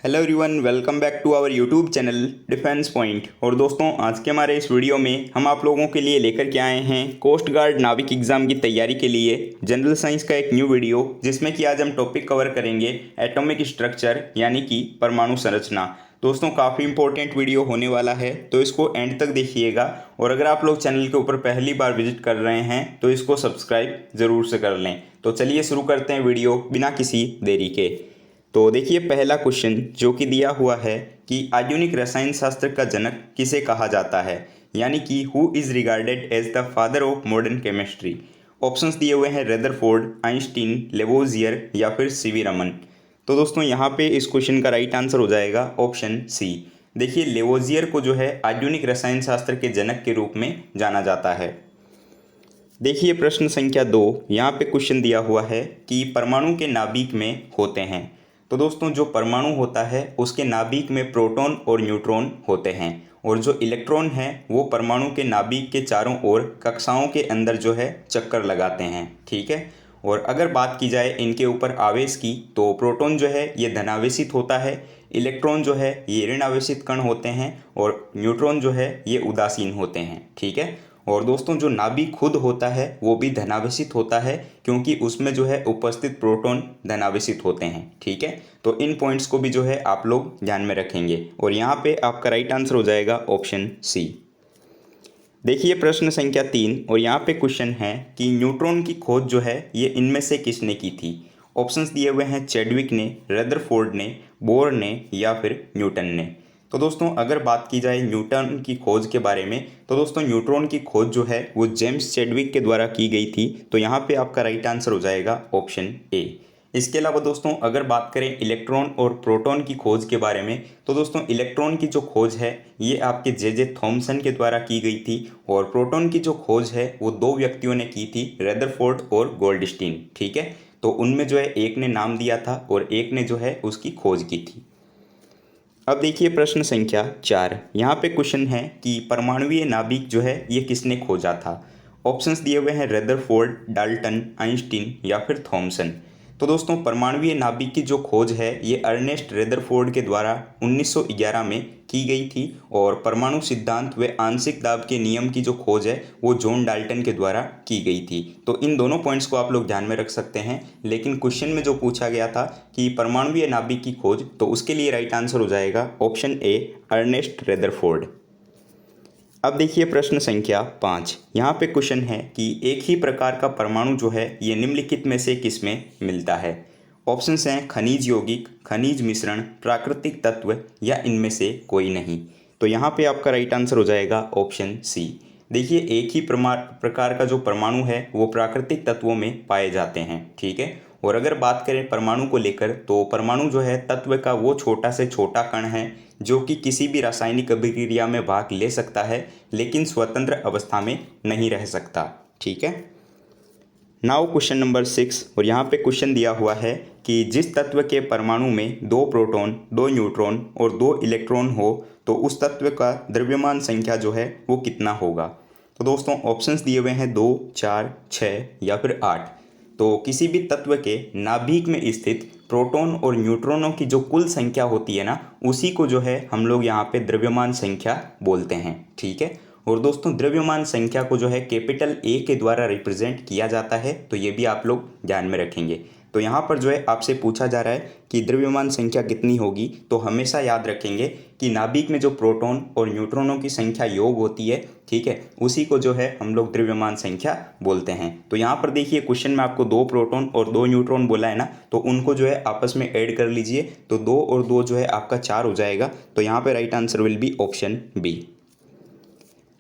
Hello everyone, welcome back to our YouTube channel Defence Point. और दोस्तों, आज के हमारे इस वीडियो में हम आप लोगों के लिए लेकर के आए हैं कोस्ट गार्ड नाविक एग्ज़ाम की तैयारी के लिए जनरल साइंस का एक न्यू वीडियो, जिसमें कि आज हम टॉपिक कवर करेंगे एटॉमिक स्ट्रक्चर यानी कि परमाणु संरचना। दोस्तों, काफ़ी इंपॉर्टेंट वीडियो होने वाला है, तो इसको एंड तक देखिएगा। और अगर आप लोग चैनल के ऊपर पहली बार विजिट कर रहे हैं तो इसको सब्सक्राइब ज़रूर से कर लें। तो चलिए शुरू करते हैं वीडियो बिना किसी देरी के। तो देखिए, पहला क्वेश्चन जो कि दिया हुआ है कि आधुनिक रसायन शास्त्र का जनक किसे कहा जाता है, यानी कि who is regarded as the father of modern chemistry. Options दिए हुए हैं रेदरफोर्ड, आइंस्टीन, लेवोजियर या फिर सीवी रमन। तो दोस्तों, यहाँ पे इस क्वेश्चन का राइट आंसर हो जाएगा ऑप्शन सी। देखिए, लेवोजियर को जो है आधुनिक रसायन शास्त्र के जनक के रूप में जाना जाता है। देखिए प्रश्न संख्या 2, यहाँ पे क्वेश्चन दिया हुआ है कि परमाणु के नाभिक में होते हैं। तो दोस्तों, जो परमाणु होता है उसके नाभिक में प्रोटॉन और न्यूट्रॉन होते हैं, और जो इलेक्ट्रॉन है वो परमाणु के नाभिक के चारों ओर कक्षाओं के अंदर जो है चक्कर लगाते हैं। ठीक है। और अगर बात की जाए इनके ऊपर आवेश की, तो प्रोटॉन जो है ये धनावेशित होता है, इलेक्ट्रॉन जो है ये ऋण आवेशित कण होते हैं, और न्यूट्रॉन जो है ये उदासीन होते हैं। ठीक है। और दोस्तों, जो नाभिक खुद होता है वो भी धनावेशित होता है, क्योंकि उसमें जो है उपस्थित प्रोटॉन धनावेशित होते हैं। ठीक है। तो इन पॉइंट्स को भी जो है आप लोग ध्यान में रखेंगे, और यहाँ पे आपका राइट आंसर हो जाएगा ऑप्शन सी। देखिए प्रश्न संख्या 3, और यहाँ पे क्वेश्चन है कि न्यूट्रॉन की खोज जो है ये इनमें से किसने की थी। ऑप्शंस दिए हुए हैं चैडविक ने, रदरफोर्ड ने, बोर ने या फिर न्यूटन ने। तो दोस्तों, अगर बात की जाए न्यूटन की खोज के बारे में, तो दोस्तों न्यूट्रॉन की खोज जो है वो जेम्स चैडविक के द्वारा की गई थी। तो यहाँ पे आपका राइट आंसर हो जाएगा ऑप्शन ए। इसके अलावा दोस्तों, अगर बात करें इलेक्ट्रॉन और प्रोटॉन की खोज के बारे में, तो दोस्तों इलेक्ट्रॉन की जो खोज है ये आपके जे थॉमसन के द्वारा की गई थी, और प्रोटॉन की जो खोज है वो दो व्यक्तियों ने की थी, रदरफोर्ड और गोल्डस्टीन। ठीक है। तो उनमें जो है एक ने नाम दिया था और एक ने जो है उसकी खोज की थी। अब देखिए प्रश्न संख्या 4, यहाँ पे क्वेश्चन है कि परमाणुवीय नाभिक जो है ये किसने खोजा था। ऑप्शंस दिए हुए हैं रदरफोर्ड, डाल्टन, आइंस्टीन या फिर थॉमसन। तो दोस्तों, परमाणुवीय नाभिक की जो खोज है ये अर्नेस्ट रदरफोर्ड के द्वारा 1911 में की गई थी, और परमाणु सिद्धांत व आंशिक दाब के नियम की जो खोज है वो जॉन डाल्टन के द्वारा की गई थी। तो इन दोनों पॉइंट्स को आप लोग ध्यान में रख सकते हैं। लेकिन क्वेश्चन में जो पूछा गया था कि परमाणुवीय नाभिक की खोज, तो उसके लिए राइट आंसर हो जाएगा ऑप्शन ए, अर्नेस्ट रदरफोर्ड। अब देखिए प्रश्न संख्या 5, यहाँ पे क्वेश्चन है कि एक ही प्रकार का परमाणु जो है ये निम्नलिखित में से किस में मिलता है। ऑप्शंस हैं खनिज यौगिक, खनिज मिश्रण, प्राकृतिक तत्व या इनमें से कोई नहीं। तो यहाँ पे आपका राइट आंसर हो जाएगा ऑप्शन सी। देखिए, एक ही प्रकार का जो परमाणु है वो प्राकृतिक तत्वों में पाए जाते हैं। ठीक है। और अगर बात करें परमाणु को लेकर, तो परमाणु जो है तत्व का वो छोटा से छोटा कण है जो कि किसी भी रासायनिक अभिक्रिया में भाग ले सकता है, लेकिन स्वतंत्र अवस्था में नहीं रह सकता। ठीक है। नाउ क्वेश्चन नंबर 6, और यहाँ पे क्वेश्चन दिया हुआ है कि जिस तत्व के परमाणु में 2 प्रोटॉन, 2 न्यूट्रॉन और 2 इलेक्ट्रॉन हो, तो उस तत्व का द्रव्यमान संख्या जो है वो कितना होगा। तो दोस्तों, ऑप्शंस दिए हुए हैं 2, 4, 6 या फिर 8। तो किसी भी तत्व के नाभिक में स्थित प्रोटॉन और न्यूट्रॉनों की जो कुल संख्या होती है ना, उसी को जो है हम लोग यहाँ पे द्रव्यमान संख्या बोलते हैं। ठीक है। और दोस्तों, द्रव्यमान संख्या को जो है कैपिटल ए के द्वारा रिप्रेजेंट किया जाता है, तो ये भी आप लोग ध्यान में रखेंगे। तो यहाँ पर जो है आपसे पूछा जा रहा है कि द्रव्यमान संख्या कितनी होगी, तो हमेशा याद रखेंगे कि नाभिक में जो प्रोटॉन और न्यूट्रॉनों की संख्या योग होती है, ठीक है, उसी को जो है हम लोग द्रव्यमान संख्या बोलते हैं। तो यहाँ पर देखिए क्वेश्चन में आपको 2 प्रोटॉन और 2 न्यूट्रॉन बोला है ना, तो उनको जो है आपस में ऐड कर लीजिए, तो 2 और 2 जो है आपका 4 हो जाएगा। तो यहाँ पर right answer will be option B.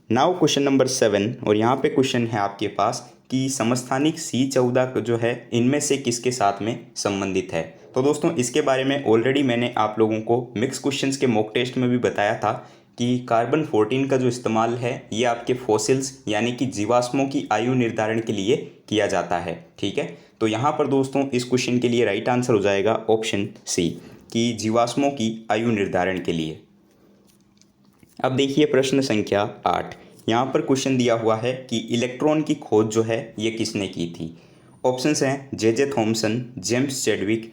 Now question number 7, और यहाँ पे क्वेश्चन है आपके पास कि समस्थानिक C14 जो है इनमें से किसके साथ में संबंधित है। तो दोस्तों, इसके बारे में ऑलरेडी मैंने आप लोगों को मिक्स क्वेश्चंस के मॉक टेस्ट में भी बताया था कि कार्बन 14 का जो इस्तेमाल है ये आपके फॉसिल्स यानी कि जीवाश्मों की आयु निर्धारण के लिए किया जाता है। ठीक है। तो यहाँ पर दोस्तों इस क्वेश्चन के लिए राइट आंसर हो जाएगा ऑप्शन सी, कि जीवाश्मों की आयु निर्धारण के लिए। अब देखिए प्रश्न संख्या 8, यहाँ पर क्वेश्चन दिया हुआ है कि इलेक्ट्रॉन की खोज जो है ये किसने की थी। ऑप्शंस हैं जे थॉमसन, जेम्स चैडविक,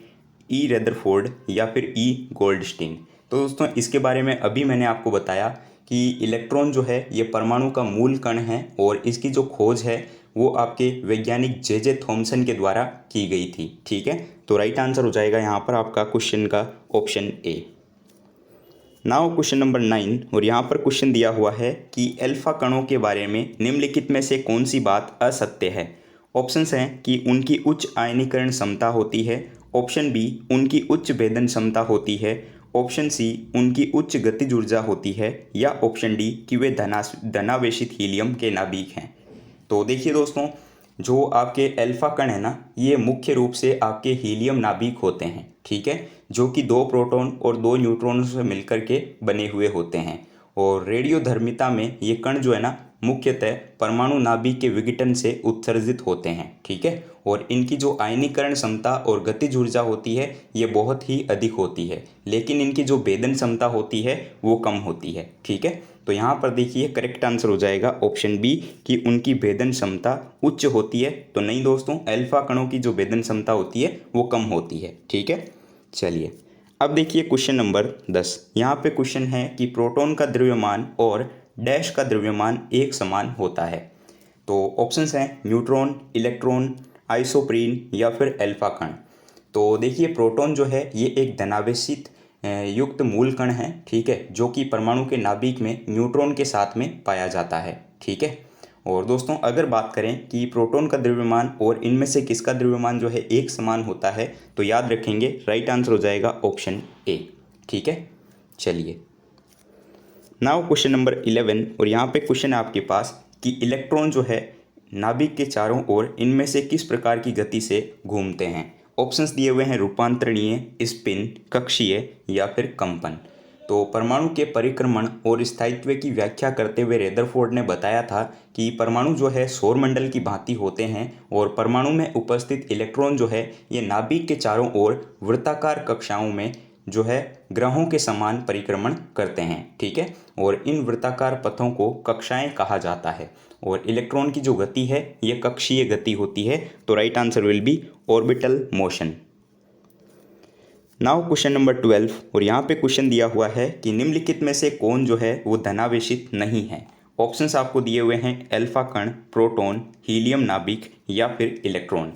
ई रदरफोर्ड या फिर ई गोल्डस्टीन। तो दोस्तों इसके बारे में अभी मैंने आपको बताया कि इलेक्ट्रॉन जो है ये परमाणु का मूल कण है और इसकी जो खोज है वो आपके वैज्ञानिक जे थॉमसन के द्वारा की गई थी। ठीक है, तो राइट आंसर हो जाएगा यहाँ पर आपका क्वेश्चन का option A. Now question number 9, और यहाँ पर क्वेश्चन दिया हुआ है कि अल्फा कणों के बारे में निम्नलिखित में से कौन सी बात असत्य है। ऑप्शंस हैं कि उनकी उच्च आयनीकरण क्षमता होती है, ऑप्शन बी उनकी उच्च भेदन क्षमता होती है, ऑप्शन सी उनकी उच्च गतिज ऊर्जा होती है, या ऑप्शन डी कि वे धनावेशित हीलियम के नाभिक हैं। तो देखिए दोस्तों, जो आपके अल्फा कण है ना, ये मुख्य रूप से आपके हीलियम नाभिक होते हैं। ठीक है, जो कि 2 प्रोटॉन और 2 न्यूट्रॉन से मिलकर के बने हुए होते हैं। और रेडियोधर्मिता में ये कण जो है ना मुख्यतः परमाणु नाभिक के विघटन से उत्सर्जित होते हैं। ठीक है, और इनकी जो आयनीकरण क्षमता और गतिज ऊर्जा होती है ये बहुत ही अधिक होती है, लेकिन इनकी जो भेदन क्षमता होती है वो कम होती है। ठीक है, तो यहाँ पर देखिए करेक्ट आंसर हो जाएगा ऑप्शन बी कि उनकी भेदन क्षमता उच्च होती है। तो नहीं दोस्तों, अल्फा कणों की जो भेदन क्षमता होती है वो कम होती है। ठीक है, चलिए अब देखिए क्वेश्चन नंबर 10। यहाँ पे क्वेश्चन है कि प्रोटॉन का द्रव्यमान और डैश का द्रव्यमान एक समान होता है। तो ऑप्शंस हैं न्यूट्रॉन, इलेक्ट्रॉन, आइसोप्रीन या फिर अल्फा कण। तो देखिए प्रोटॉन जो है ये एक धनावेशित युक्त मूल कण है। ठीक है, जो कि परमाणु के नाभिक में न्यूट्रॉन के साथ में पाया जाता है। ठीक है, और दोस्तों अगर बात करें कि प्रोटॉन का द्रव्यमान और इनमें से किसका द्रव्यमान जो है एक समान होता है, तो याद रखेंगे राइट आंसर हो जाएगा ऑप्शन ए। ठीक है, चलिए नाउ क्वेश्चन नंबर 11, और यहाँ पे क्वेश्चन है आपके पास कि इलेक्ट्रॉन जो है नाभिक के चारों ओर इनमें से किस प्रकार की गति से घूमते हैं। ऑप्शंस दिए हुए हैं रूपांतरणीय, स्पिन, कक्षीय या फिर कंपन। तो परमाणु के परिक्रमण और स्थायित्व की व्याख्या करते हुए रदरफोर्ड ने बताया था कि परमाणु जो है सौरमंडल की भांति होते हैं और परमाणु में उपस्थित इलेक्ट्रॉन जो है ये नाभिक के चारों ओर वृत्ताकार कक्षाओं में जो है ग्रहों के समान परिक्रमण करते हैं। ठीक है, और इन वृत्ताकार पथों को कक्षाएं कहा जाता है। और इलेक्ट्रॉन की जो गति है ये कक्षीय गति होती है। तो right answer will B orbital motion. Now question number 12, और यहाँ पे क्वेश्चन दिया हुआ है कि निम्नलिखित में से कौन जो है वो धनावेशित नहीं है। ऑप्शंस आपको दिए हुए हैं अल्फा कण, प्रोटॉन, हीलियम नाभिक या फिर इलेक्ट्रॉन।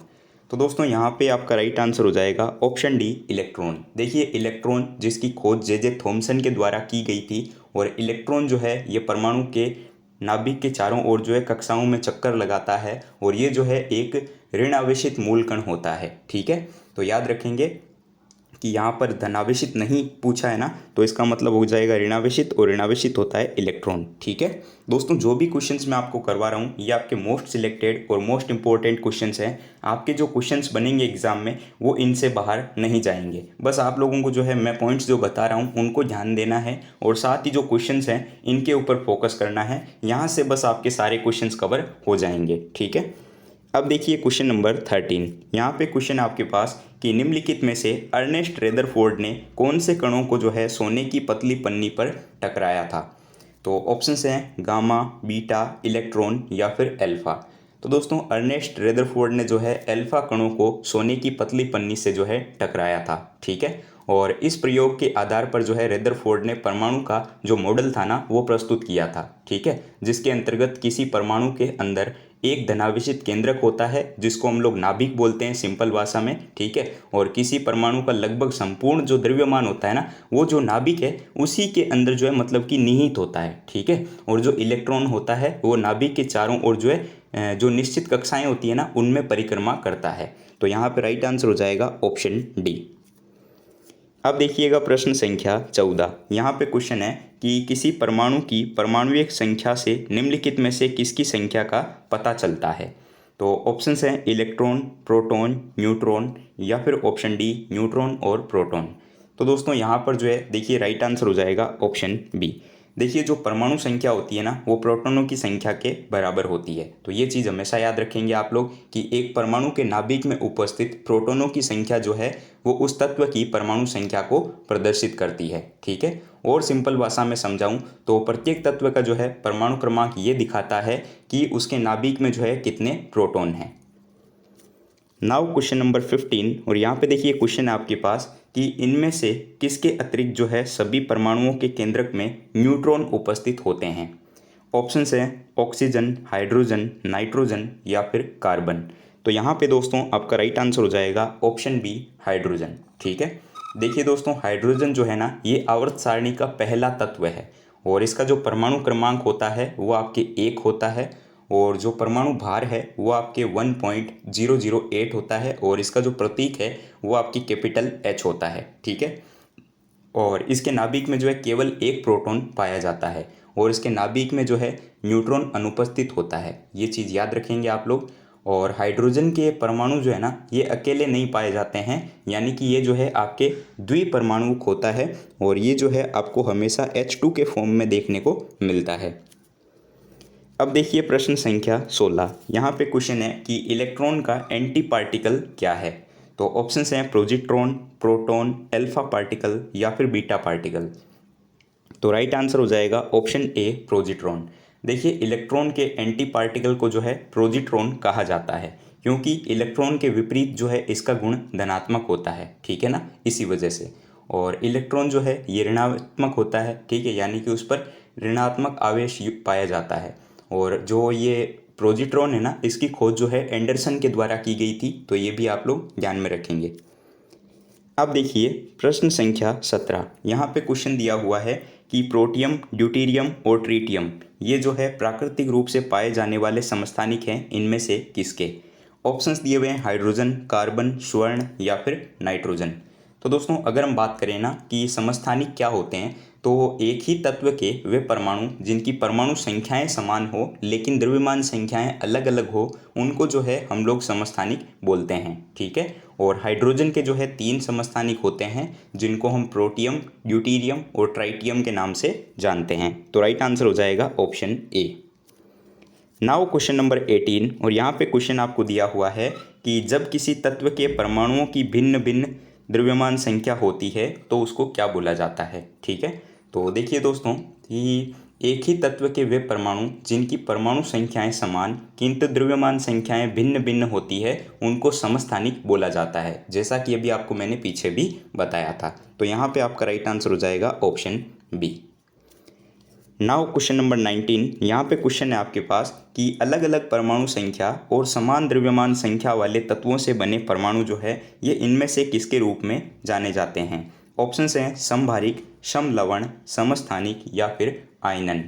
तो दोस्तों यहाँ पे आपका राइट आंसर हो जाएगा ऑप्शन डी इलेक्ट्रॉन। देखिए इलेक्ट्रॉन जिसकी खोज जे थॉमसन के द्वारा की गई थी, और इलेक्ट्रॉन जो है ये परमाणु के नाभिक के चारों ओर जो है कक्षाओं में चक्कर लगाता है, और ये जो है एक ऋण आवेशित मूल कण होता है। ठीक है, तो याद रखेंगे कि यहाँ पर धनावेशित नहीं पूछा है ना, तो इसका मतलब हो जाएगा ऋणावेशित, और ऋणावेशित होता है इलेक्ट्रॉन। ठीक है दोस्तों, जो भी क्वेश्चंस मैं आपको करवा रहा हूँ ये आपके मोस्ट सिलेक्टेड और मोस्ट इंपॉर्टेंट क्वेश्चंस हैं। आपके जो क्वेश्चंस बनेंगे एग्जाम में वो इनसे बाहर नहीं जाएंगे। बस आप लोगों को जो है मैं पॉइंट्स जो बता रहा हूँ उनको ध्यान देना है, और साथ ही जो क्वेश्चंस हैं इनके ऊपर फोकस करना है। यहाँ से बस आपके सारे क्वेश्चंस कवर हो जाएंगे। ठीक है, अब देखिए क्वेश्चन नंबर 13। यहाँ पे क्वेश्चन आपके पास कि निम्नलिखित में से अर्नेस्ट रदरफोर्ड ने कौन से कणों को जो है सोने की पतली पन्नी पर टकराया था। तो ऑप्शंस हैं गामा, बीटा, इलेक्ट्रॉन या फिर अल्फा। तो दोस्तों अर्नेस्ट रदरफोर्ड ने जो है अल्फा कणों को सोने की पतली पन्नी से जो है टकराया था। ठीक है, और इस प्रयोग के आधार पर जो है रदरफोर्ड ने परमाणु का जो मॉडल था ना वो प्रस्तुत किया था। ठीक है, जिसके अंतर्गत किसी परमाणु के अंदर एक धनावेशित केंद्रक होता है जिसको हम लोग नाभिक बोलते हैं सिंपल भाषा में। ठीक है, और किसी परमाणु का लगभग संपूर्ण जो द्रव्यमान होता है ना वो जो नाभिक है उसी के अंदर जो है मतलब कि निहित होता है। ठीक है, और जो इलेक्ट्रॉन होता है वो नाभिक के चारों ओर जो है जो निश्चित कक्षाएं होती है ना उनमें परिक्रमा करता है। तो यहाँ पे राइट आंसर हो जाएगा ऑप्शन डी। अब देखिएगा प्रश्न संख्या 14। यहाँ पे क्वेश्चन है कि किसी परमाणु की परमाणुिक संख्या से निम्नलिखित में से किसकी संख्या का पता चलता है। तो ऑप्शंस हैं इलेक्ट्रॉन, प्रोटॉन, न्यूट्रॉन या फिर ऑप्शन डी न्यूट्रॉन और प्रोटॉन। तो दोस्तों यहाँ पर जो है देखिए राइट आंसर हो जाएगा ऑप्शन बी। देखिए जो परमाणु संख्या होती है ना वो प्रोटॉनों की संख्या के बराबर होती है। तो ये चीज़ हमेशा याद रखेंगे आप लोग कि एक परमाणु के नाभिक में उपस्थित प्रोटॉनों की संख्या जो है वो उस तत्व की परमाणु संख्या को प्रदर्शित करती है। ठीक है, और सिंपल भाषा में समझाऊं तो प्रत्येक तत्व का जो है परमाणु क्रमांक ये दिखाता है कि उसके नाभिक में जो है कितने प्रोटॉन हैं। नाउ क्वेश्चन नंबर 15 और यहाँ पे देखिए क्वेश्चन है आपके पास कि इनमें से किसके अतिरिक्त जो है सभी परमाणुओं के केंद्रक में न्यूट्रॉन उपस्थित होते हैं। ऑप्शंस हैं ऑक्सीजन, हाइड्रोजन, नाइट्रोजन या फिर कार्बन। तो यहाँ पे दोस्तों आपका राइट आंसर हो जाएगा ऑप्शन बी, हाइड्रोजन। ठीक है, देखिए दोस्तों हाइड्रोजन जो है ना ये आवर्त सारणी का पहला तत्व है और इसका जो परमाणु क्रमांक होता है वो आपके 1 होता है और जो परमाणु भार है वो आपके 1.008 होता है और इसका जो प्रतीक है वो आपकी कैपिटल H होता है। ठीक है, और इसके नाभिक में जो है केवल एक प्रोटॉन पाया जाता है और इसके नाभिक में जो है न्यूट्रॉन अनुपस्थित होता है। ये चीज़ याद रखेंगे आप लोग। और हाइड्रोजन के परमाणु जो है ना ये अकेले नहीं पाए जाते हैं, यानी कि ये जो है आपके द्विपरमाणुक होता है और ये जो है आपको हमेशा H2 के फॉर्म में देखने को मिलता है। अब देखिए प्रश्न संख्या 16। यहाँ पे क्वेश्चन है कि इलेक्ट्रॉन का एंटी पार्टिकल क्या है। तो ऑप्शंस हैं प्रोजिट्रॉन, प्रोटॉन, अल्फा पार्टिकल या फिर बीटा पार्टिकल। तो राइट आंसर हो जाएगा ऑप्शन ए, प्रोजिट्रॉन। देखिए इलेक्ट्रॉन के एंटी पार्टिकल को जो है प्रोजिट्रॉन कहा जाता है क्योंकि इलेक्ट्रॉन के विपरीत जो है इसका गुण धनात्मक होता है। ठीक है ना, इसी वजह से। और इलेक्ट्रॉन जो है ये ऋणात्मक होता है। ठीक है, यानी कि उस पर ऋणात्मक आवेश पाया जाता है। और जो ये प्रोजिट्रॉन है ना इसकी खोज जो है एंडरसन के द्वारा की गई थी, तो ये भी आप लोग ध्यान में रखेंगे। अब देखिए प्रश्न संख्या 17। यहाँ पे क्वेश्चन दिया हुआ है कि प्रोटियम, ड्यूटेरियम और ट्रिटियम ये जो है प्राकृतिक रूप से पाए जाने वाले समस्थानिक हैं, इनमें से किसके। ऑप्शंस दिए हुए हैं हाइड्रोजन, कार्बन, स्वर्ण या फिर नाइट्रोजन। तो दोस्तों अगर हम बात करें ना कि समस्थानिक क्या होते हैं, तो एक ही तत्व के वे परमाणु जिनकी परमाणु संख्याएं समान हो लेकिन द्रव्यमान संख्याएं अलग अलग हो उनको जो है हम लोग समस्थानिक बोलते हैं। ठीक है, और हाइड्रोजन के जो है 3 समस्थानिक होते हैं जिनको हम प्रोटियम, ड्यूटेरियम और ट्राइटियम के नाम से जानते हैं। तो राइट आंसर हो जाएगा option A. Now question number 18 और यहाँ पे क्वेश्चन आपको दिया हुआ है कि जब किसी तत्व के परमाणुओं की भिन्न भिन्न द्रव्यमान संख्या होती है तो उसको क्या बोला जाता है। ठीक है, तो देखिए दोस्तों कि एक ही तत्व के वे परमाणु जिनकी परमाणु संख्याएं समान किंतु द्रव्यमान संख्याएं भिन्न भिन्न होती है उनको समस्थानिक बोला जाता है, जैसा कि अभी आपको मैंने पीछे भी बताया था। तो यहाँ पे आपका राइट आंसर हो जाएगा option B. Now question number 19। यहाँ पे क्वेश्चन है आपके पास कि अलग अलग परमाणु संख्या और समान द्रव्यमान संख्या वाले तत्वों से बने परमाणु जो है ये इनमें से किसके रूप में जाने जाते हैं। ऑप्शंस हैं समभारिक, समलवण, समस्थानिक या फिर आयनन।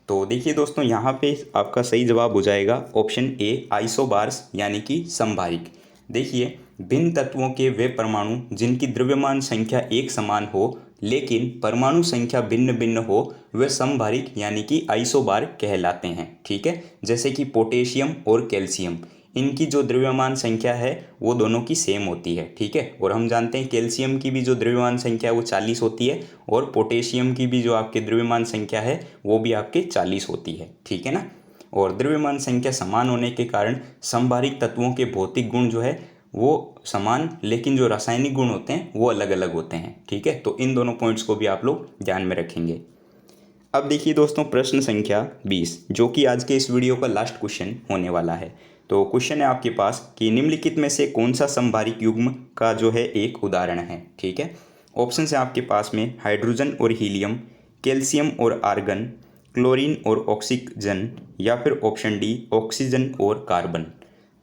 तो देखिए दोस्तों यहाँ पे आपका सही जवाब हो जाएगा ऑप्शन ए, आइसोबार्स यानी कि समभारिक। देखिए भिन्न तत्वों के वे परमाणु जिनकी द्रव्यमान संख्या एक समान हो लेकिन परमाणु संख्या भिन्न भिन्न हो वे समभारिक यानी कि आइसोबार कहलाते हैं। ठीक है, जैसे कि पोटेशियम और कैल्शियम, इनकी जो द्रव्यमान संख्या है वो दोनों की सेम होती है। ठीक है, और हम जानते हैं कैल्शियम की भी जो द्रव्यमान संख्या है वो 40 होती है और पोटेशियम की भी जो आपके द्रव्यमान संख्या है वो भी आपके 40 होती है। ठीक है ना, और द्रव्यमान संख्या समान होने के कारण समभारिक तत्वों के भौतिक गुण जो है वो समान लेकिन जो रासायनिक गुण होते हैं वो अलग अलग होते हैं। ठीक है, तो इन दोनों पॉइंट्स को भी आप लोग ध्यान में रखेंगे। अब देखिए दोस्तों प्रश्न संख्या 20 जो कि आज के इस वीडियो का लास्ट क्वेश्चन होने वाला है। तो क्वेश्चन है आपके पास कि निम्नलिखित में से कौन सा समभारिक युग्म का जो है एक उदाहरण है। ठीक है, ऑप्शन है आपके पास में हाइड्रोजन और हीलियम, कैल्शियम और आर्गन, क्लोरीन और ऑक्सीजन या फिर ऑप्शन डी, ऑक्सीजन और कार्बन।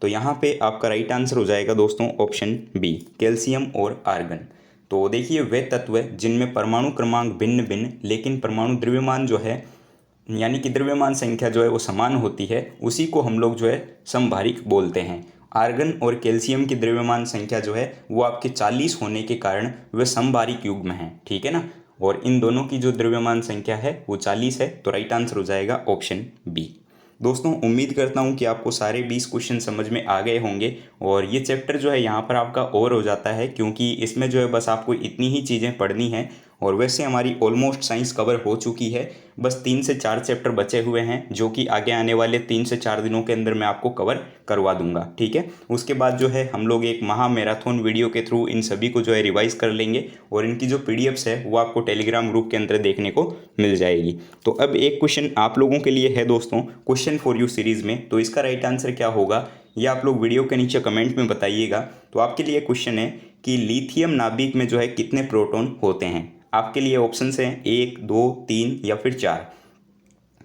तो यहाँ पे आपका राइट आंसर हो जाएगा दोस्तों ऑप्शन बी, कैल्शियम और आर्गन। तो देखिए वे तत्व जिनमें परमाणु क्रमांक भिन्न भिन्न लेकिन परमाणु द्रव्यमान जो है यानी कि द्रव्यमान संख्या जो है वो समान होती है उसी को हम लोग जो है समभारिक बोलते हैं। आर्गन और कैल्शियम की द्रव्यमान संख्या जो है वो आपके 40 होने के कारण वे समभारिक युग्म हैं। ठीक है ना, और इन दोनों की जो द्रव्यमान संख्या है वो 40 है। तो राइट आंसर हो जाएगा ऑप्शन बी। दोस्तों उम्मीद करता हूँ कि आपको सारे 20 क्वेश्चन समझ में आ गए होंगे और ये चैप्टर जो है यहाँ पर आपका ओवर हो जाता है क्योंकि इसमें जो है बस आपको इतनी ही चीज़ें पढ़नी हैं और वैसे हमारी ऑलमोस्ट साइंस कवर हो चुकी है। बस 3 से 4 चैप्टर बचे हुए हैं जो कि आगे आने वाले 3 से 4 दिनों के अंदर मैं आपको कवर करवा दूंगा। ठीक है, उसके बाद जो है हम लोग एक महा मैराथन वीडियो के थ्रू इन सभी को जो है रिवाइज कर लेंगे और इनकी जो PDFs है वो आपको टेलीग्राम ग्रुप के अंदर देखने को मिल जाएगी। तो अब एक क्वेश्चन आप लोगों के लिए है दोस्तों, क्वेश्चन फॉर यू सीरीज़ में। तो इसका राइट आंसर क्या होगा ये आप लोग वीडियो के नीचे कमेंट में बताइएगा। तो आपके लिए क्वेश्चन है कि लिथियम नाभिक में जो है कितने प्रोटॉन होते हैं। आपके लिए ऑप्शंस हैं 1, 2, 3 या फिर 4।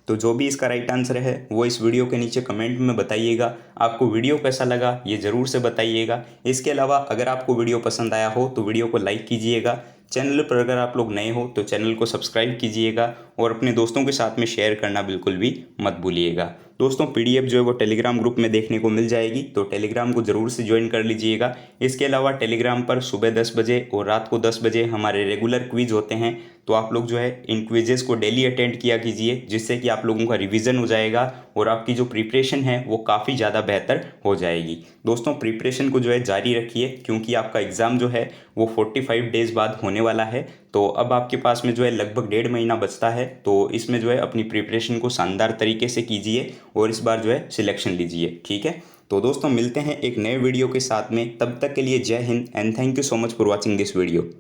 तो जो भी इसका राइट आंसर है वो इस वीडियो के नीचे कमेंट में बताइएगा। आपको वीडियो कैसा लगा ये ज़रूर से बताइएगा। इसके अलावा अगर आपको वीडियो पसंद आया हो तो वीडियो को लाइक कीजिएगा। चैनल पर अगर आप लोग नए हो तो चैनल को सब्सक्राइब कीजिएगा और अपने दोस्तों के साथ में शेयर करना बिल्कुल भी मत भूलिएगा। दोस्तों PDF जो है वो टेलीग्राम ग्रुप में देखने को मिल जाएगी, तो टेलीग्राम को ज़रूर से ज्वाइन कर लीजिएगा। इसके अलावा टेलीग्राम पर सुबह 10 बजे और रात को 10 बजे हमारे रेगुलर क्विज होते हैं, तो आप लोग जो है इन क्विजेस को डेली अटेंड किया कीजिए, जिससे कि आप लोगों का रिवीजन हो जाएगा और आपकी जो प्रिपरेशन है वो काफ़ी ज़्यादा बेहतर हो जाएगी। दोस्तों प्रिपरेशन को जो है जारी रखिए, क्योंकि आपका एग्ज़ाम जो है वो 45 डेज़ बाद होने वाला है। तो अब आपके पास में जो है लगभग 1.5 महीना बचता है, तो इसमें जो है अपनी प्रिपरेशन को शानदार तरीके से कीजिए और इस बार जो है सिलेक्शन लीजिए, ठीक है। तो दोस्तों मिलते हैं एक नए वीडियो के साथ में, तब तक के लिए जय Hind and thank you so much for watching this video.